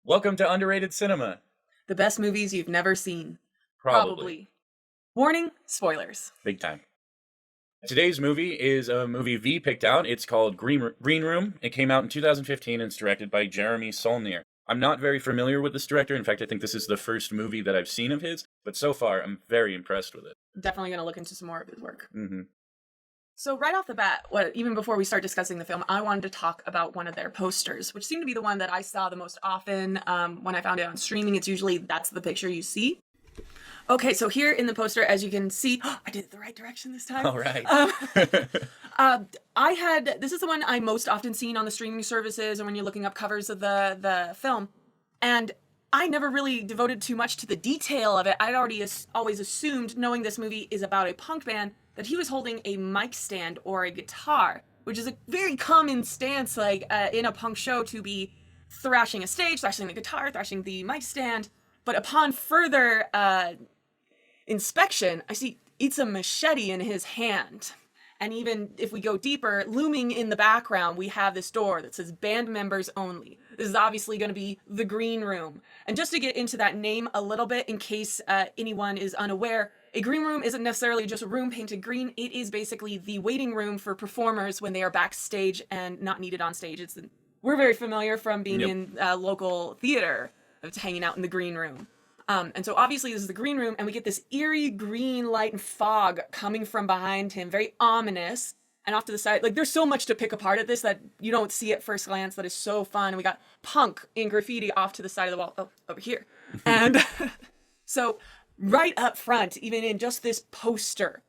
Welcome to Underrated Cinema. The best movies you've never seen. Probably. Warning, spoilers. Big time. Today's movie is a movie V picked out. It's called Green Room. It came out in 2015 and it's directed by Jeremy Saulnier. I'm not very familiar with this director. In fact, I think this is the first movie that I've seen of his, but so far I'm very impressed with it. Definitely going to look into some more of his work. Mm-hmm. So right off the bat, even before we start discussing the film, I wanted to talk about one of their posters, which seemed to be the one that I saw the most often. When I found it on streaming, that's the picture you see. Okay, so here in the poster, as you can see, I did it the right direction this time. All right. This is the one I most often seen on the streaming services and when you're looking up covers of the film. And I never really devoted too much to the detail of it. I'd already always assumed, knowing this movie is about a punk band, that he was holding a mic stand or a guitar, which is a very common stance, in a punk show, to be thrashing a stage, thrashing the guitar, thrashing the mic stand. But upon further inspection, I see it's a machete in his hand. And even if we go deeper, looming in the background, we have this door that says band members only. This is obviously going to be the Green Room. And just to get into that name a little bit, in case anyone is unaware, a green room isn't necessarily just a room painted green. It is basically the waiting room for performers when they are backstage and not needed on stage. We're very familiar from being in local theater of hanging out in the green room. And so obviously this is the Green Room, and we get this eerie green light and fog coming from behind him, very ominous. And off to the side, there's so much to pick apart at this that you don't see at first glance that is so fun. And we got punk in graffiti off to the side of the wall. Oh, over here. And so right up front, even in just this poster,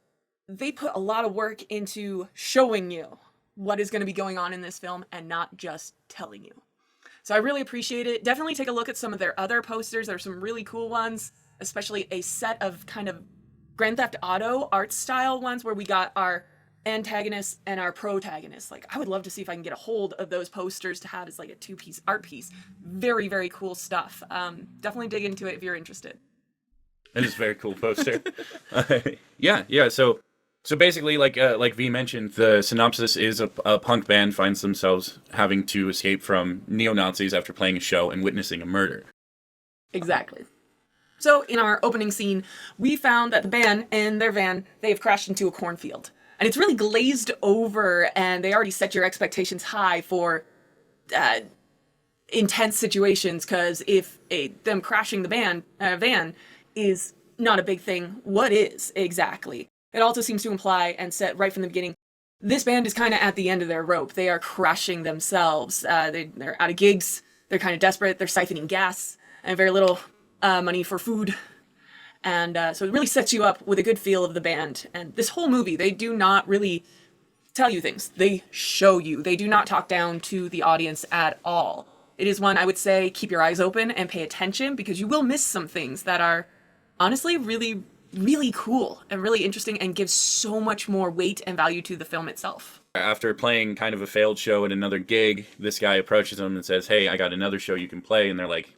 they put a lot of work into showing you what is going to be going on in this film and not just telling you. So I really appreciate it. Definitely take a look at some of their other posters. There are some really cool ones, especially a set of kind of Grand Theft Auto art style ones where we got our antagonists and our protagonists. I would love to see if I can get a hold of those posters to have as a two-piece art piece. Very, very cool stuff. Definitely dig into it if you're interested. It is a very cool poster. Yeah. So basically, like V mentioned, the synopsis is a punk band finds themselves having to escape from neo-Nazis after playing a show and witnessing a murder. Exactly. So in our opening scene, we found that the band in their van, they have crashed into a cornfield. And it's really glazed over, and they already set your expectations high for intense situations, because if them crashing the van is not a big thing, what is exactly? It also seems to imply and set right from the beginning, this band is kind of at the end of their rope. They are crashing themselves. They're out of gigs. They're kind of desperate. They're siphoning gas and very little money for food. And so it really sets you up with a good feel of the band. And this whole movie, they do not really tell you things. They show you. They do not talk down to the audience at all. It is one, I would say, keep your eyes open and pay attention, because you will miss some things that are honestly really, really cool and really interesting and gives so much more weight and value to the film itself. After playing kind of a failed show at another gig, this guy approaches him and says, "Hey, I got another show you can play." And they're like,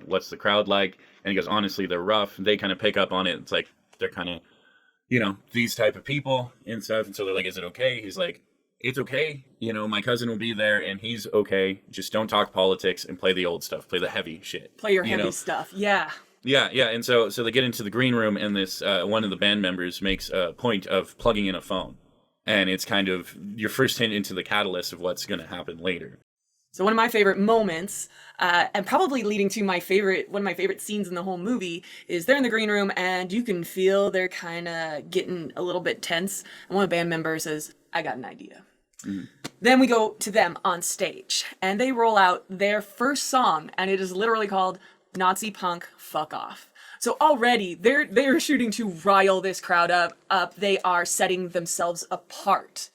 what's the crowd like? And he goes, "Honestly, they're rough." And they kind of pick up on it. It's like, they're kind of, these type of people and stuff. And so they're like, "Is it okay?" He's like, "It's okay. My cousin will be there and he's okay. Just don't talk politics and play the old stuff. Play the heavy shit. Play your heavy stuff." Yeah. Yeah. And so they get into the green room, and this one of the band members makes a point of plugging in a phone. And it's kind of your first hint into the catalyst of what's going to happen later. So one of my favorite moments, and probably leading to one of my favorite scenes in the whole movie, is they're in the green room and you can feel they're kind of getting a little bit tense. And one of the band members says, "I got an idea." Mm-hmm. Then we go to them on stage and they roll out their first song, and it is literally called Nazi Punk Fuck Off. So already they're shooting to rile this crowd up. They are setting themselves apart.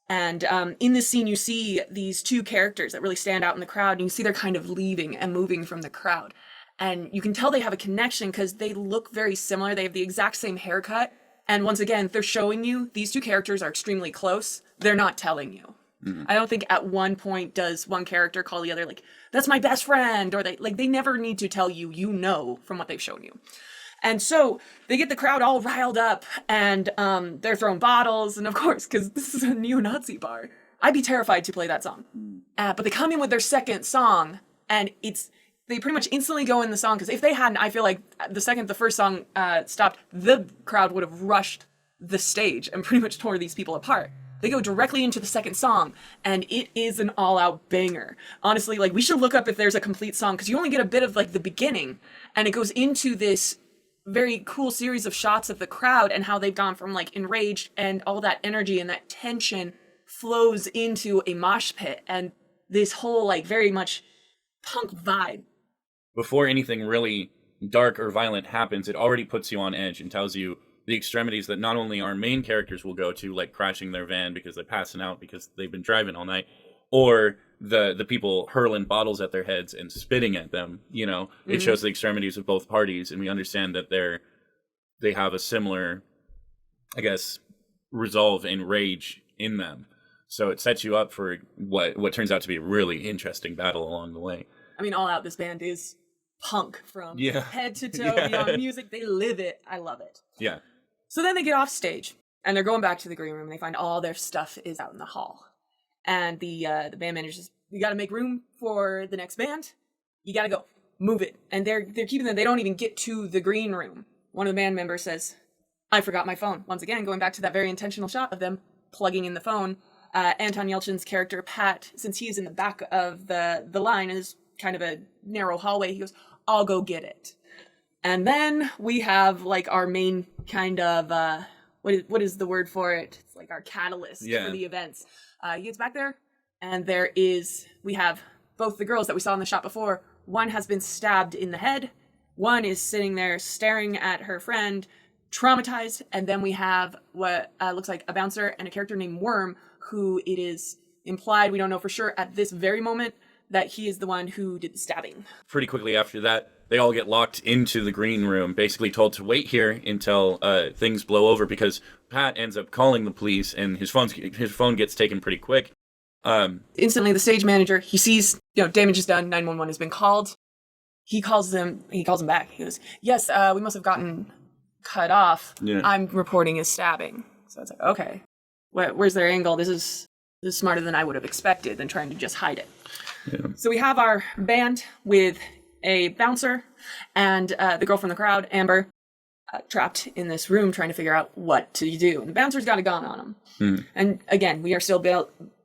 And in this scene, you see these two characters that really stand out in the crowd, and you see they're kind of leaving and moving from the crowd. And you can tell they have a connection because they look very similar. They have the exact same haircut. And once again, they're showing you these two characters are extremely close. They're not telling you. Mm-hmm. I don't think at one point does one character call the other "that's my best friend," or they never need to tell you, from what they've shown you. And so they get the crowd all riled up, and they're throwing bottles, and of course, because this is a neo-Nazi bar, I'd be terrified to play that song. But they come in with their second song, and it's they pretty much instantly go in the song, because if they hadn't, I feel like the second the first song stopped, the crowd would have rushed the stage and pretty much tore these people apart. They go directly into the second song, and it is an all-out banger. Honestly, like, we should look up if there's a complete song, because you only get a bit of, like, the beginning, and it goes into this very cool series of shots of the crowd and how they've gone from, like, enraged, and all that energy and that tension flows into a mosh pit, and this whole, like, very much punk vibe. Before anything really dark or violent happens, it already puts you on edge and tells you the extremities that not only our main characters will go to, like crashing their van because they're passing out because they've been driving all night, or the people hurling bottles at their heads and spitting at them. You know, it shows the extremities of both parties, and we understand that they have a similar, I guess, resolve and rage in them. So it sets you up for what turns out to be a really interesting battle along the way. I mean, all out, this band is punk from head to toe. Beyond music, they live it. I love it. Yeah. So then they get off stage, and they're going back to the green room, and they find all their stuff is out in the hall. And the band manager says, "You got to make room for the next band. You got to go move it." And they're keeping them. They don't even get to the green room. One of the band members says, "I forgot my phone." Once again, going back to that very intentional shot of them plugging in the phone. Anton Yelchin's character Pat, since he's in the back of the line, is kind of a narrow hallway. He goes, "I'll go get it." And then we have, like, our main kind of, what is the word for it? It's like our catalyst for the events. He gets back there, and we have both the girls that we saw in the shot before. One has been stabbed in the head. One is sitting there staring at her friend, traumatized. And then we have what looks like a bouncer and a character named Worm, who it is implied, we don't know for sure at this very moment, that he is the one who did the stabbing. Pretty quickly after that, they all get locked into the green room, basically told to wait here until things blow over, because Pat ends up calling the police, and his phone gets taken pretty quick. Instantly, the stage manager, he sees, damage is done, 911 has been called. He calls them back. He goes, "Yes, we must have gotten cut off. Yeah. I'm reporting a stabbing." So it's like, okay, where's their angle? This is smarter than I would have expected than trying to just hide it. Yeah. So we have our band with a bouncer and the girl from the crowd, Amber, trapped in this room trying to figure out what to do. And the bouncer's got a gun on him. And again, we are still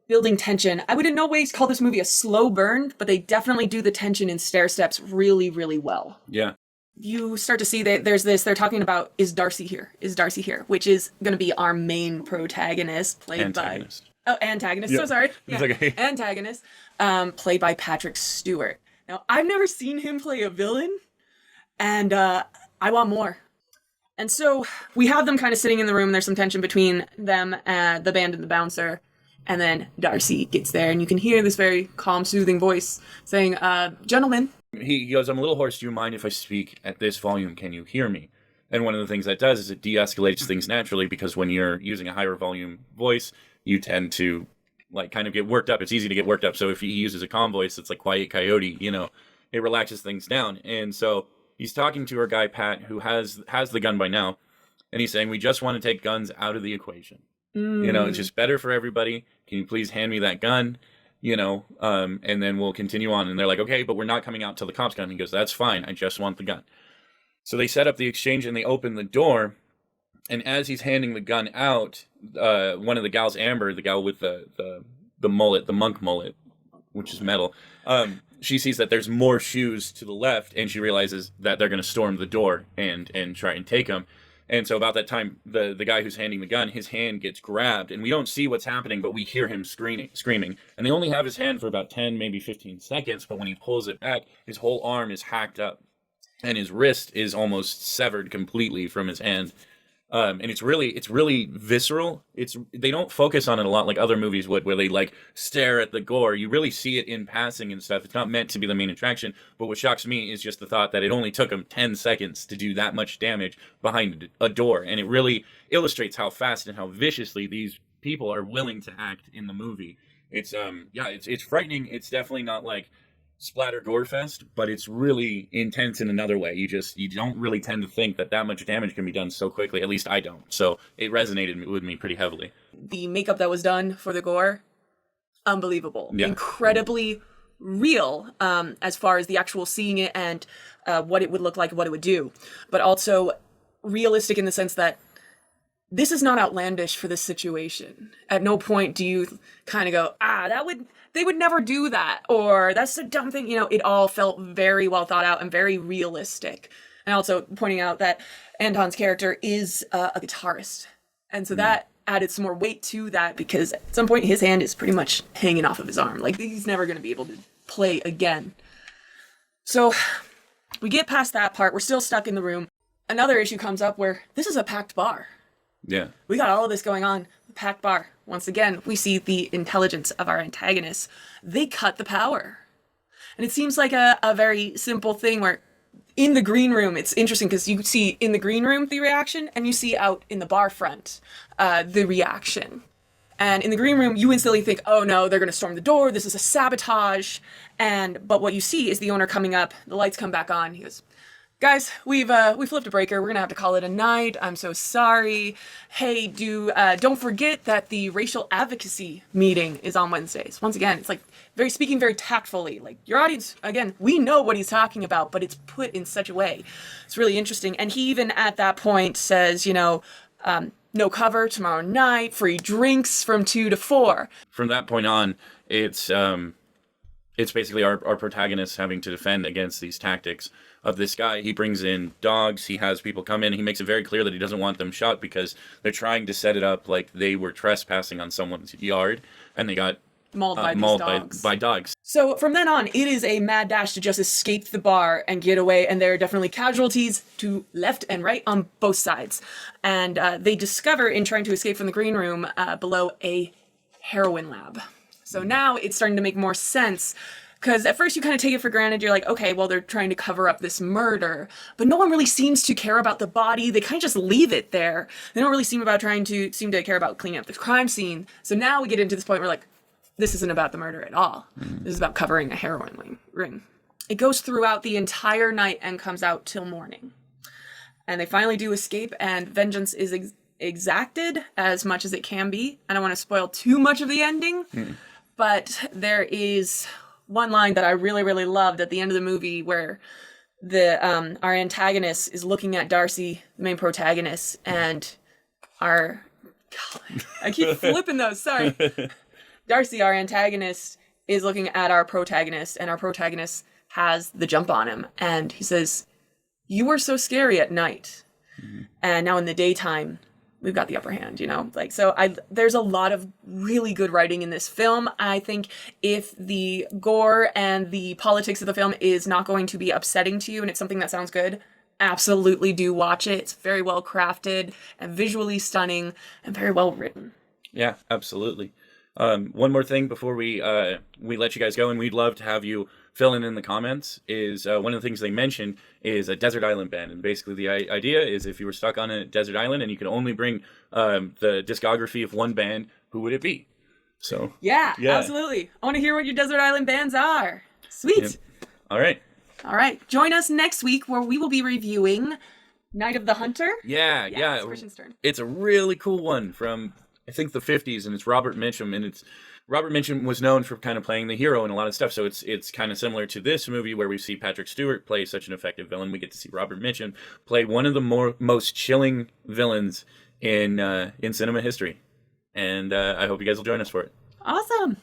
building tension. I would in no ways call this movie a slow burn, but they definitely do the tension in stair steps really, really well. Yeah. You start to see that they're talking about, is Darcy here? Is Darcy here? Which is going to be our main protagonist, antagonist. Yeah. So sorry. Yeah. Okay. Antagonist, played by Patrick Stewart. Now, I've never seen him play a villain, and I want more. And so we have them kind of sitting in the room. There's some tension between them, the band and the bouncer. And then Darcy gets there, and you can hear this very calm, soothing voice saying, "Gentlemen." He goes, "I'm a little hoarse. Do you mind if I speak at this volume? Can you hear me?" And one of the things that does is it de-escalates things naturally, because when you're using a higher volume voice, you tend to kind of get worked up. It's easy to get worked up. So if he uses a calm voice, it's like Quiet Coyote, it relaxes things down. And so he's talking to our guy, Pat, who has the gun by now. And he's saying, "We just want to take guns out of the equation. It's just better for everybody. Can you please hand me that gun? And then we'll continue on." And they're like, "Okay, but we're not coming out till the cops come." He goes, "That's fine. I just want the gun." So they set up the exchange and they open the door. And as he's handing the gun out, one of the gals, Amber, the gal with the mullet, the monk mullet, which is metal, she sees that there's more shoes to the left, and she realizes that they're going to storm the door and try and take him. And so about that time, the guy who's handing the gun, his hand gets grabbed, and we don't see what's happening, but we hear him screaming. And they only have his hand for about 10, maybe 15 seconds, but when he pulls it back, his whole arm is hacked up, and his wrist is almost severed completely from his hand. And it's really visceral. They don't focus on it a lot like other movies would, where they stare at the gore. You really see it in passing and stuff. It's not meant to be the main attraction. But what shocks me is just the thought that it only took him 10 seconds to do that much damage behind a door. And it really illustrates how fast and how viciously these people are willing to act in the movie. It's frightening. It's definitely not splatter gore fest, but it's really intense in another way. You don't really tend to think that much damage can be done so quickly. At least I don't. So it resonated with me pretty heavily. The makeup that was done for the gore, unbelievable. Yeah. Incredibly real as far as the actual seeing it and what it would look like, what it would do, but also realistic in the sense that this is not outlandish for this situation. At no point do you kind of go, they would never do that, or that's a dumb thing. It all felt very well thought out and very realistic. And also pointing out that Anton's character is a guitarist. And so that added some more weight to that, because at some point his hand is pretty much hanging off of his arm. Like, he's never going to be able to play again. So we get past that part. We're still stuck in the room. Another issue comes up where this is a packed bar. Yeah. We got all of this going on. Packed bar. Once again, we see the intelligence of our antagonists. They cut the power. And it seems like a very simple thing where in the green room, it's interesting because you see in the green room the reaction, and you see out in the bar front the reaction. And in the green room, you instantly think, oh no, they're going to storm the door. This is a sabotage. But what you see is the owner coming up. The lights come back on. He goes, guys, we flipped a breaker. We're going to have to call it a night. I'm so sorry. Hey, don't forget that the racial advocacy meeting is on Wednesdays. Once again, it's like speaking very tactfully. Like, your audience, again, we know what he's talking about, but it's put in such a way. It's really interesting. And he even at that point says, no cover tomorrow night, free drinks from 2 to 4. From that point on, it's basically our protagonist having to defend against these tactics of this guy. He brings in dogs. He has people come in. He makes it very clear that he doesn't want them shot because they're trying to set it up like they were trespassing on someone's yard, and they got mauled by by dogs. So from then on, it is a mad dash to just escape the bar and get away, and there are definitely casualties to left and right on both sides. And they discover, in trying to escape from the green room, below a heroin lab. So now it's starting to make more sense, because at first you kind of take it for granted. You're like, okay, well, they're trying to cover up this murder, but no one really seems to care about the body. They kind of just leave it there. They don't really seem to care about cleaning up the crime scene. So now we get into this point where, like, this isn't about the murder at all. This is about covering a heroin ring. It goes throughout the entire night and comes out till morning. And they finally do escape, and vengeance is exacted as much as it can be. I don't want to spoil too much of the ending, but there is one line that I really, really loved at the end of the movie where our antagonist is looking at Darcy, the main protagonist, and I keep flipping those, sorry. Darcy, our antagonist, is looking at our protagonist, and our protagonist has the jump on him. And he says, "You were so scary at night. And now in the daytime, we've got the upper hand," there's a lot of really good writing in this film. I think if the gore and the politics of the film is not going to be upsetting to you, and it's something that sounds good, absolutely do watch it. It's very well crafted and visually stunning and very well written. Yeah, absolutely. One more thing before we let you guys go, and we'd love to have you fill in the comments, is one of the things they mentioned is a desert island band. And basically the idea is if you were stuck on a desert island and you could only bring the discography of one band, who would it be? So yeah, absolutely. I want to hear what your desert island bands are. Sweet. Yep. All right. Join us next week where we will be reviewing Night of the Hunter. Yeah. It's Christian's turn. It's a really cool one from, I think, the 50s, and it's Robert Mitchum, and Robert Mitchum was known for kind of playing the hero in a lot of stuff, so it's kind of similar to this movie where we see Patrick Stewart play such an effective villain. We get to see Robert Mitchum play one of the most chilling villains in cinema history, and I hope you guys will join us for it. Awesome.